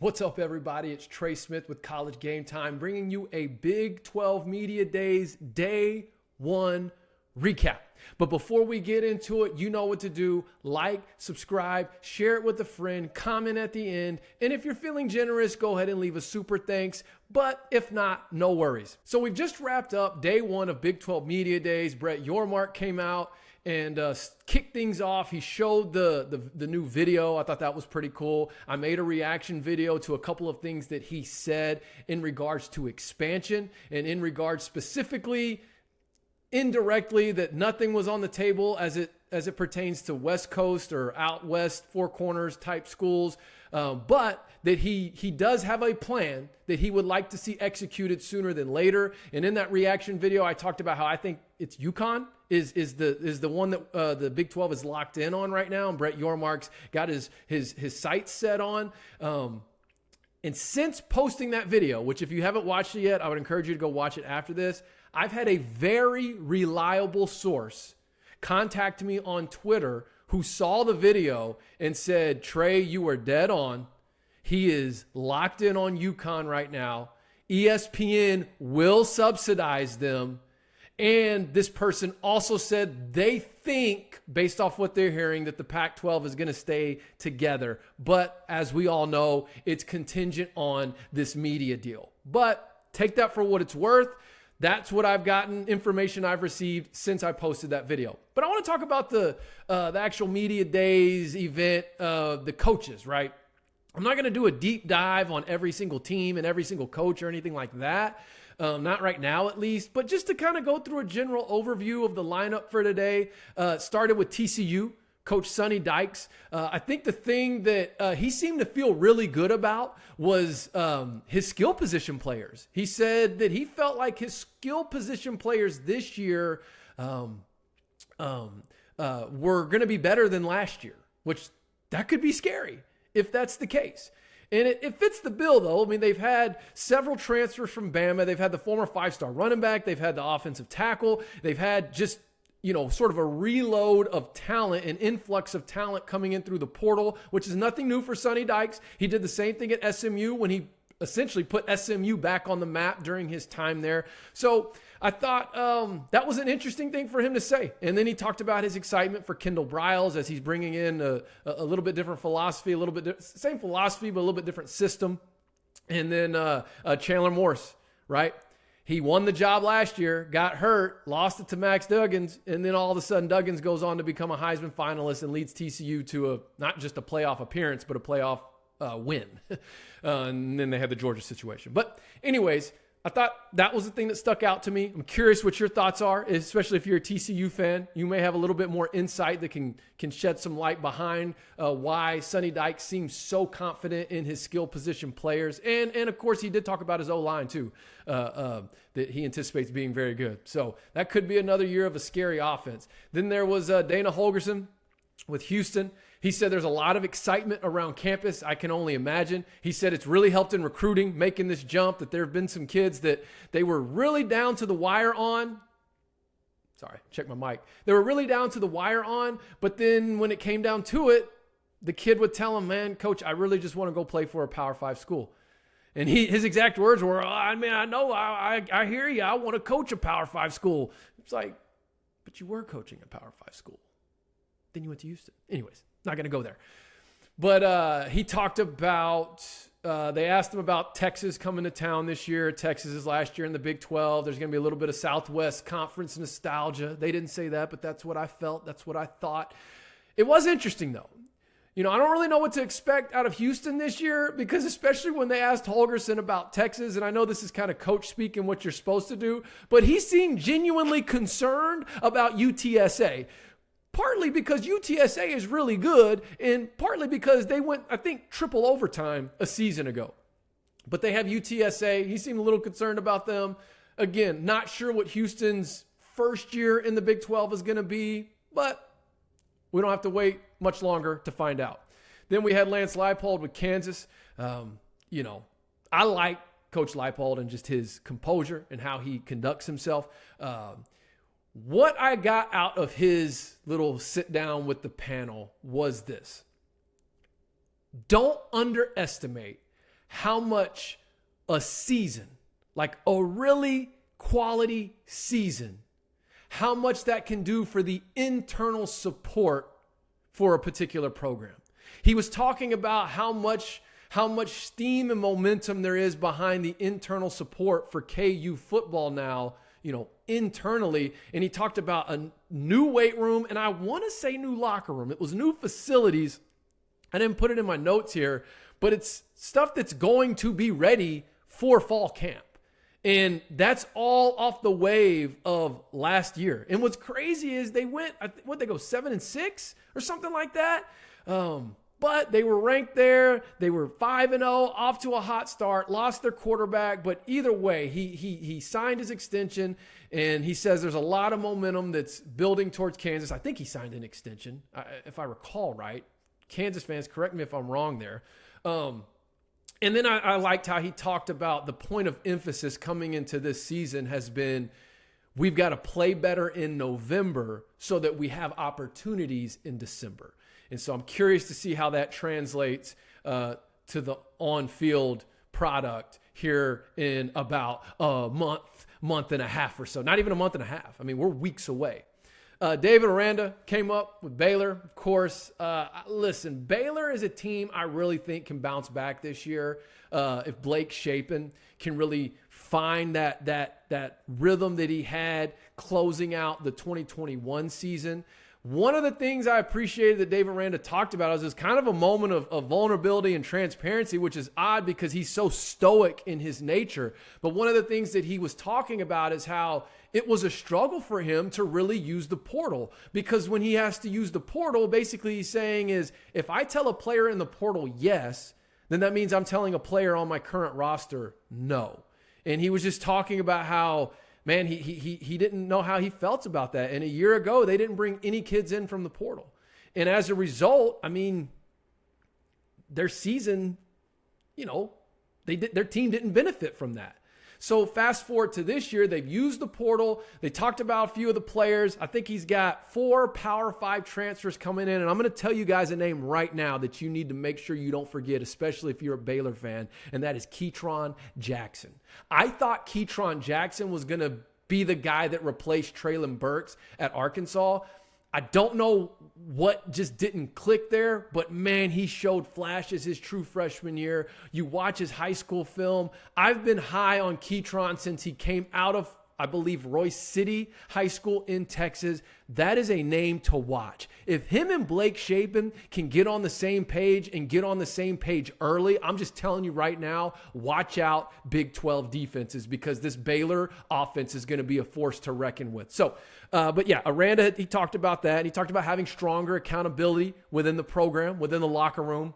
What's up, everybody? It's Trey Smith with College Game Time, bringing you a Big 12 Media Days Day 1 recap. But before we get into it, you know what to do. Like, subscribe, share it with a friend, comment at the end. And if you're feeling generous, go ahead and leave a super thanks. But if not, no worries. So we've just wrapped up day 1 of Big 12 Media Days. Brett Yormark came out and kicked things off. He showed the new video. I thought that was pretty cool. I made a reaction video to a couple of things that he said in regards to expansion and in regards specifically, indirectly, that nothing was on the table as it pertains to West Coast or out West, Four Corners type schools, but that he does have a plan that he would like to see executed sooner than later. And in that reaction video, I talked about how I think it's UConn is the one that the Big 12 is locked in on right now, and Brett Yormark's got his sights set on. And since posting that video, which if you haven't watched it yet, I would encourage you to go watch it after this. I've had a very reliable source contact me on Twitter who saw the video and said, Trey, you are dead on. He is locked in on UConn right now. ESPN will subsidize them. And this person also said they think, based off what they're hearing, that the Pac-12 is going to stay together. But as we all know, it's contingent on this media deal. But take that for what it's worth. That's what I've gotten, information I've received since I posted that video. But I want to talk about the actual media days event, the coaches, right? I'm not going to do a deep dive on every single team and every single coach or anything like that. Not right now, at least, but just to kind of go through a general overview of the lineup for today. Started with TCU, Coach Sonny Dykes. I think the thing that he seemed to feel really good about was his skill position players. He said that he felt like his skill position players this year were going to be better than last year, which that could be scary if that's the case. And it fits the bill, though. I mean, they've had several transfers from Bama. They've had the former 5-star running back. They've had the offensive tackle. They've had just, sort of a reload of talent, an influx of talent coming in through the portal, which is nothing new for Sonny Dykes. He did the same thing at SMU when he essentially put SMU back on the map during his time there. So I thought that was an interesting thing for him to say. And then he talked about his excitement for Kendall Briles as he's bringing in a little bit different philosophy, a little bit same philosophy, but a little bit different system. And then Chandler Morris, right? He won the job last year, got hurt, lost it to Max Duggins, and then all of a sudden Duggins goes on to become a Heisman finalist and leads TCU to not just a playoff appearance, but a playoff win. And then they had the Georgia situation. But anyways, I thought that was the thing that stuck out to me. I'm curious what your thoughts are, especially if you're a TCU fan. You may have a little bit more insight that can shed some light behind why Sonny Dykes seems so confident in his skill position players. And of course, he did talk about his O-line too, that he anticipates being very good. So that could be another year of a scary offense. Then there was Dana Holgorsen with Houston. He said there's a lot of excitement around campus. I can only imagine. He said it's really helped in recruiting, making this jump, that there have been some kids that they were really down to the wire on. Sorry, check my mic. They were really down to the wire on, but then when it came down to it, the kid would tell him, man, coach, I really just want to go play for a Power 5 school. And his exact words were, I mean, I know, I hear you. I want to coach a Power 5 school. It's like, but you were coaching a Power 5 school. Then you went to Houston. Anyways. Not going to go there. But he talked about, they asked him about Texas coming to town this year. Texas is last year in the Big 12. There's going to be a little bit of Southwest Conference nostalgia. They didn't say that, but that's what I felt. That's what I thought. It was interesting, though. I don't really know what to expect out of Houston this year, because especially when they asked Holgorsen about Texas, and I know this is kind of coach speak and what you're supposed to do, but he seemed genuinely concerned about UTSA. Partly because UTSA is really good, and partly because they went, I think, triple overtime a season ago. But they have UTSA. He seemed a little concerned about them. Again, not sure what Houston's first year in the Big 12 is going to be, but we don't have to wait much longer to find out. Then we had Lance Leipold with Kansas. I like Coach Leipold and just his composure and how he conducts himself. What I got out of his little sit down with the panel was this. Don't underestimate how much a season, like a really quality season, how much that can do for the internal support for a particular program. He was talking about how much steam and momentum there is behind the internal support for KU football now, internally. And he talked about a new weight room, and I want to say new locker room. It was new facilities. I didn't put it in my notes here, but it's stuff that's going to be ready for fall camp. And that's all off the wave of last year. And what's crazy is they went, they go 7-6 or something like that. But they were ranked there. They were 5-0, off to a hot start, lost their quarterback. But either way, he signed his extension, and he says there's a lot of momentum that's building towards Kansas. I think he signed an extension, if I recall right. Kansas fans, correct me if I'm wrong there. And then I liked how he talked about the point of emphasis coming into this season has been we've got to play better in November so that we have opportunities in December. And so I'm curious to see how that translates to the on-field product here in about a month and a half or so. Not even a month and a half. I mean, we're weeks away. David Aranda came up with Baylor, of course. Listen, Baylor is a team I really think can bounce back this year. If Blake Shapen can really find that rhythm that he had closing out the 2021 season. One of the things I appreciated that David Aranda talked about is kind of a moment of vulnerability and transparency, which is odd because he's so stoic in his nature. But one of the things that he was talking about is how it was a struggle for him to really use the portal, because when he has to use the portal, basically he's saying is, if I tell a player in the portal yes, then that means I'm telling a player on my current roster no. And he was just talking about how, man, he didn't know how he felt about that. And a year ago, they didn't bring any kids in from the portal. And as a result, I mean, their season, their team didn't benefit from that. So fast forward to this year, they've used the portal. They talked about a few of the players. I think he's got 4 Power 5 transfers coming in. And I'm going to tell you guys a name right now that you need to make sure you don't forget, especially if you're a Baylor fan, and that is Ketron Jackson. I thought Ketron Jackson was going to be the guy that replaced Treylon Burks at Arkansas. I don't know what just didn't click there, but man, he showed flashes his true freshman year. You watch his high school film. I've been high on Ketron since he came out of, I believe, Royce City High School in Texas. That is a name to watch. If him and Blake Shapen can get on the same page and get on the same page early, I'm just telling you right now, watch out Big 12 defenses, because this Baylor offense is going to be a force to reckon with. So, but yeah, Aranda, he talked about that. He talked about having stronger accountability within the program, within the locker room.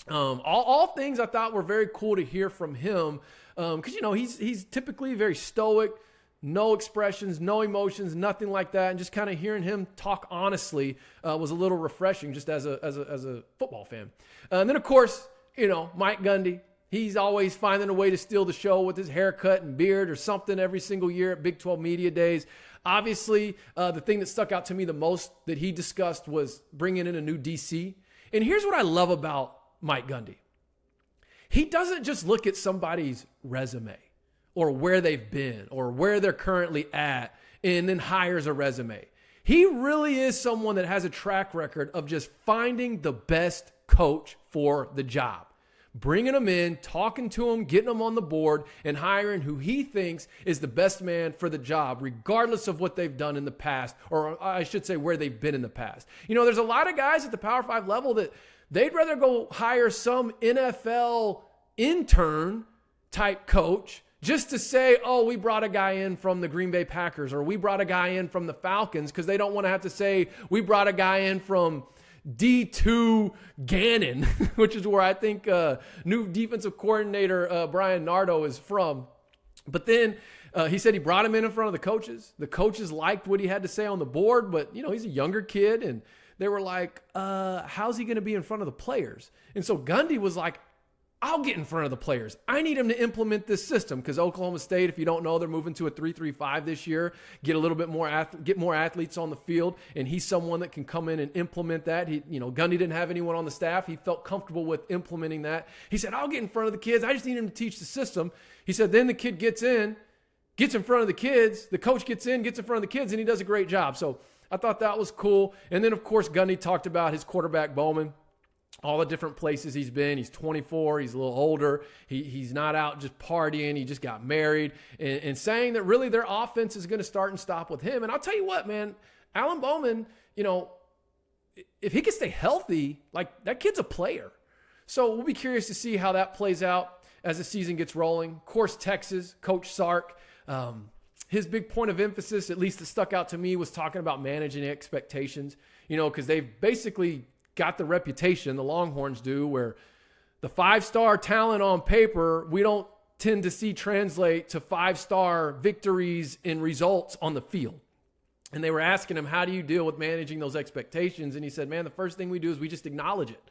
All things I thought were very cool to hear from him, because, he's typically very stoic. No expressions, no emotions, nothing like that. And just kind of hearing him talk honestly was a little refreshing just as a football fan. And then, of course, Mike Gundy. He's always finding a way to steal the show with his haircut and beard or something every single year at Big 12 Media Days. Obviously, the thing that stuck out to me the most that he discussed was bringing in a new DC. And here's what I love about Mike Gundy. He doesn't just look at somebody's resume or where they've been or where they're currently at and then hires a resume. He really is someone that has a track record of just finding the best coach for the job. Bringing them in, talking to them, getting them on the board, and hiring who he thinks is the best man for the job, regardless of what they've done in the past, or I should say where they've been in the past. There's a lot of guys at the Power 5 level that they'd rather go hire some NFL intern type coach just to say, oh, we brought a guy in from the Green Bay Packers, or we brought a guy in from the Falcons, because they don't want to have to say we brought a guy in from D2 Gannon, which is where I think new defensive coordinator Brian Nardo is from. But then he said he brought him in front of the coaches. The coaches liked what he had to say on the board, but he's a younger kid, and they were like, how's he going to be in front of the players? And so Gundy was like, I'll get in front of the players. I need him to implement this system because Oklahoma State, if you don't know, they're moving to a 3-3-5 this year, get a little bit more, get more athletes on the field, and he's someone that can come in and implement that. Gundy didn't have anyone on the staff. He felt comfortable with implementing that. He said, I'll get in front of the kids. I just need him to teach the system. He said, then the kid gets in front of the kids. The coach gets in front of the kids, and he does a great job. So I thought that was cool. And then, of course, Gundy talked about his quarterback, Bowman, all the different places he's been. He's 24. He's a little older. He's not out just partying. He just got married and saying that really their offense is going to start and stop with him. And I'll tell you what, man, Alan Bowman, if he can stay healthy, like that kid's a player. So we'll be curious to see how that plays out as the season gets rolling. Of course, Texas, Coach Sark, his big point of emphasis, at least that stuck out to me, was talking about managing expectations, because they've basically got the reputation, the Longhorns do, where the 5-star talent on paper, we don't tend to see translate to 5-star victories and results on the field. And they were asking him, how do you deal with managing those expectations? And he said, man, the first thing we do is we just acknowledge it,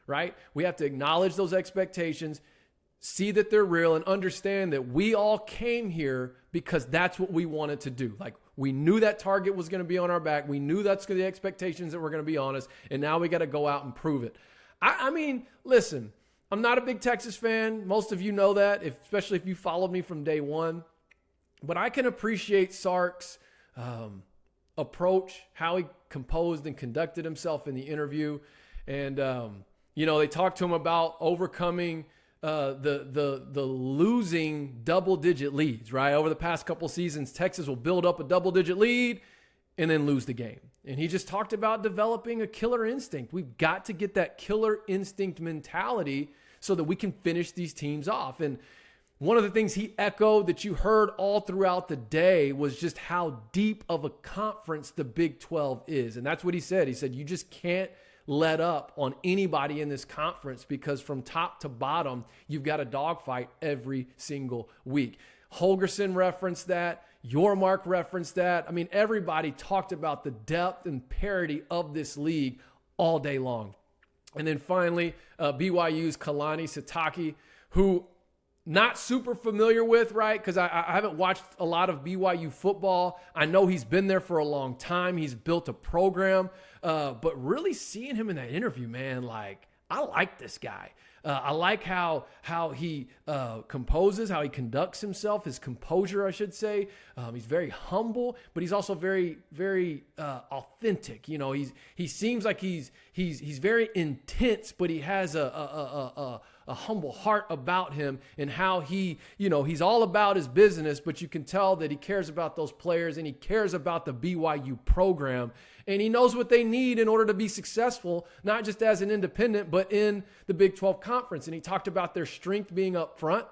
right? We have to acknowledge those expectations, see that they're real, and understand that we all came here because that's what we wanted to do. Like, we knew that target was going to be on our back. We knew that's the expectations that were going to be on us, and now we got to go out and prove it. I mean, listen, I'm not a big Texas fan. Most of you know that, especially if you followed me from day one. But I can appreciate Sark's approach, how he composed and conducted himself in the interview. And, they talked to him about overcoming the losing double-digit leads, right? Over the past couple seasons, Texas will build up a double-digit lead and then lose the game. And he just talked about developing a killer instinct. We've got to get that killer instinct mentality so that we can finish these teams off. And one of the things he echoed that you heard all throughout the day was just how deep of a conference the Big 12 is. And that's what he said. He said, you just can't let up on anybody in this conference because from top to bottom, you've got a dogfight every single week. Holgerson referenced that. Yormark referenced that. I mean, everybody talked about the depth and parity of this league all day long. And then finally, BYU's Kalani Sitake, who not super familiar with, right? Because I haven't watched a lot of BYU football. I know he's been there for a long time. He's built a program. But really seeing him in that interview, man, like, I like this guy. I like how he composes, how he conducts himself, his composure, I should say. He's very humble, but he's also very, very authentic. He seems like he's very intense, but he has a humble heart about him, and how he's all about his business, but you can tell that he cares about those players and he cares about the BYU program, and he knows what they need in order to be successful, not just as an independent, but in the Big 12 Conference. And he talked about their strength being up front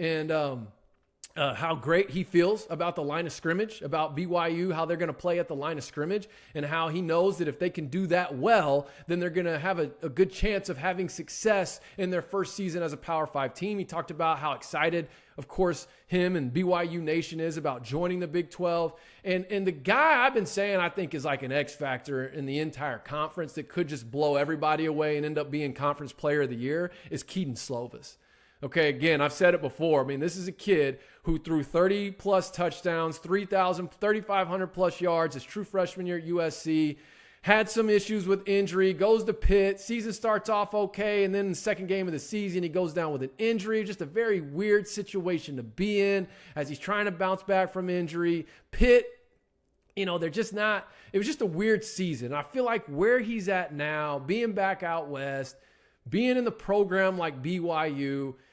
and how great he feels about the line of scrimmage, about BYU, how they're going to play at the line of scrimmage, and how he knows that if they can do that well, then they're going to have a good chance of having success in their first season as a Power 5 team. He talked about how excited, of course, him and BYU Nation is about joining the Big 12. And the guy I've been saying I think is like an X factor in the entire conference that could just blow everybody away and end up being Conference Player of the Year is Keaton Slovis. Okay, again, I've said it before. I mean, this is a kid who threw 30-plus touchdowns, 3,500-plus yards his true freshman year at USC, had some issues with injury, goes to Pitt, season starts off okay, and then in the second game of the season, he goes down with an injury. Just a very weird situation to be in as he's trying to bounce back from injury. Pitt, they're just not – it was just a weird season. I feel like where he's at now, being back out west, being in the program like BYU –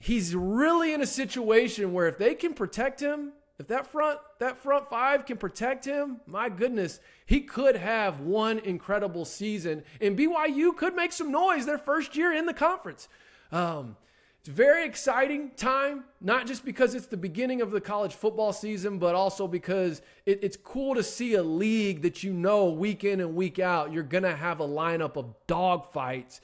he's really in a situation where if they can protect him, if that front five can protect him, my goodness, he could have one incredible season. And BYU could make some noise their first year in the conference. It's a very exciting time, not just because it's the beginning of the college football season, but also because it's cool to see a league that week in and week out, you're going to have a lineup of dogfights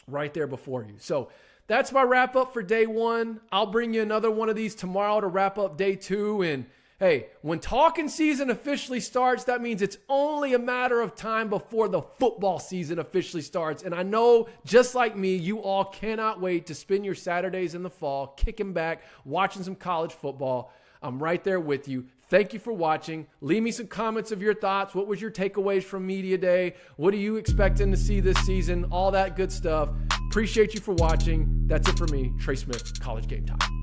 right there before you. So that's my wrap up for day one. I'll bring you another one of these tomorrow to wrap up day two. And Hey, when talking season officially starts, that means it's only a matter of time before the football season officially starts. And I know, just like me, you all cannot wait to spend your Saturdays in the fall, kicking back, watching some college football. I'm right there with you. Thank you for watching. Leave me some comments of your thoughts. What was your takeaways from Media Day? What are you expecting to see this season? All that good stuff. Appreciate you for watching. That's it for me, Trey Smith, College Game Time.